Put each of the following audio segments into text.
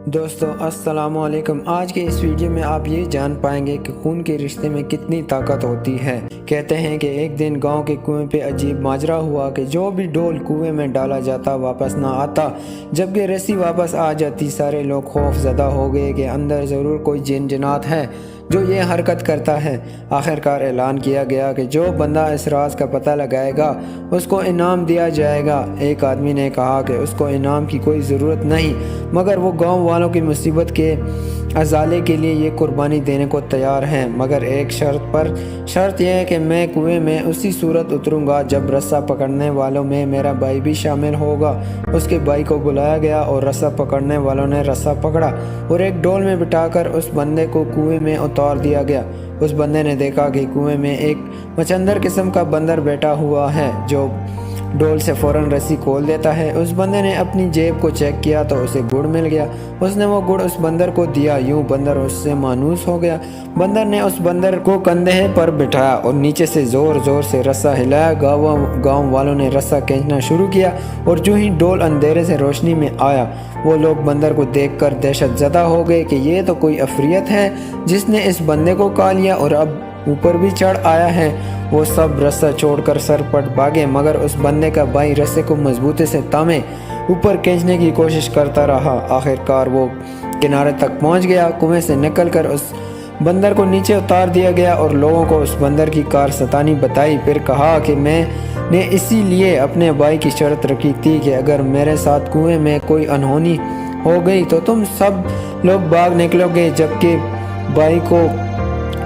دوستو السلام علیکم۔ آج کے اس ویڈیو میں آپ یہ جان پائیں گے کہ خون کے رشتے میں کتنی طاقت ہوتی ہے۔ کہتے ہیں کہ ایک دن گاؤں کے کنویں پہ عجیب ماجرا ہوا کہ جو بھی ڈول کنویں میں ڈالا جاتا واپس نہ آتا، جبکہ رسی واپس آ جاتی۔ سارے لوگ خوف زدہ ہو گئے کہ اندر ضرور کوئی جن جنات ہے جو یہ حرکت کرتا ہے۔ آخرکار اعلان کیا گیا کہ جو بندہ اس راز کا پتہ لگائے گا اس کو انعام دیا جائے گا۔ ایک آدمی نے کہا کہ اس کو انعام کی کوئی ضرورت نہیں، مگر وہ گاؤں والوں کی مصیبت کے ازالے کے لیے یہ قربانی دینے کو تیار ہیں، مگر ایک شرط یہ ہے کہ میں کنویں میں اسی صورت اتروں گا جب رسہ پکڑنے والوں میں میرا بھائی بھی شامل ہوگا۔ اس کے بھائی کو بلایا گیا اور رسہ پکڑنے والوں نے رسہ پکڑا اور ایک ڈول میں بٹھا کر اس بندے کو کنویں میں اتار دیا گیا۔ اس بندے نے دیکھا کہ کنویں میں ایک مچندر قسم کا بندر بیٹھا ہوا ہے جو ڈول سے فوراً رسی کھول دیتا ہے۔ اس بندے نے اپنی جیب کو چیک کیا تو اسے گڑ مل گیا۔ اس نے وہ گڑ اس بندر کو دیا، یوں بندر اس سے مانوس ہو گیا۔ بندر نے اس بندر کو کندھے پر بٹھایا اور نیچے سے زور زور سے رسہ ہلایا۔ گاؤں والوں نے رسہ کھینچنا شروع کیا اور جو ہی ڈول اندھیرے سے روشنی میں آیا، وہ لوگ بندر کو دیکھ کر دہشت زدہ ہو گئے کہ یہ تو کوئی عفریت ہے جس نے اس بندے کو کھا لیا اور اب اوپر بھی چڑھ آیا ہے۔ وہ سب رسہ چھوڑ کر سر پٹ بھاگے، مگر اس بندے کا بھائی رسے کو مضبوطی سے تھامے اوپر کھینچنے کی کوشش کرتا رہا۔ آخرکار وہ کنارے تک پہنچ گیا۔ کنویں سے نکل کر اس بندر کو نیچے اتار دیا گیا اور لوگوں کو اس بندر کی کارستانی بتائی۔ پھر کہا کہ میں نے اسی لیے اپنے بھائی کی شرط رکھی تھی کہ اگر میرے ساتھ کنویں میں کوئی انہونی ہو گئی تو تم سب لوگ بھاگ نکلو گے، جبکہ بھائی کو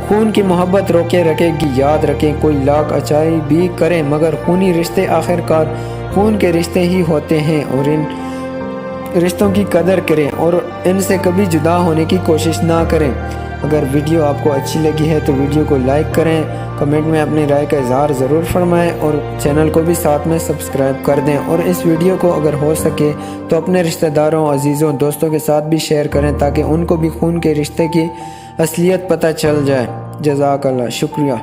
خون کی محبت روکے رکھے گی۔ یاد رکھیں، کوئی لاکھ اچائی بھی کرے مگر خونی رشتے آخرکار خون کے رشتے ہی ہوتے ہیں، اور ان رشتوں کی قدر کریں اور ان سے کبھی جدا ہونے کی کوشش نہ کریں۔ اگر ویڈیو آپ کو اچھی لگی ہے تو ویڈیو کو لائک کریں، کمنٹ میں اپنی رائے کا اظہار ضرور فرمائیں اور چینل کو بھی ساتھ میں سبسکرائب کر دیں، اور اس ویڈیو کو اگر ہو سکے تو اپنے رشتہ داروں، عزیزوں، دوستوں کے ساتھ بھی شیئر کریں تاکہ ان کو بھی خون کے رشتے کی اصلیت پتہ چل جائے۔ جزاک اللہ، شکریہ۔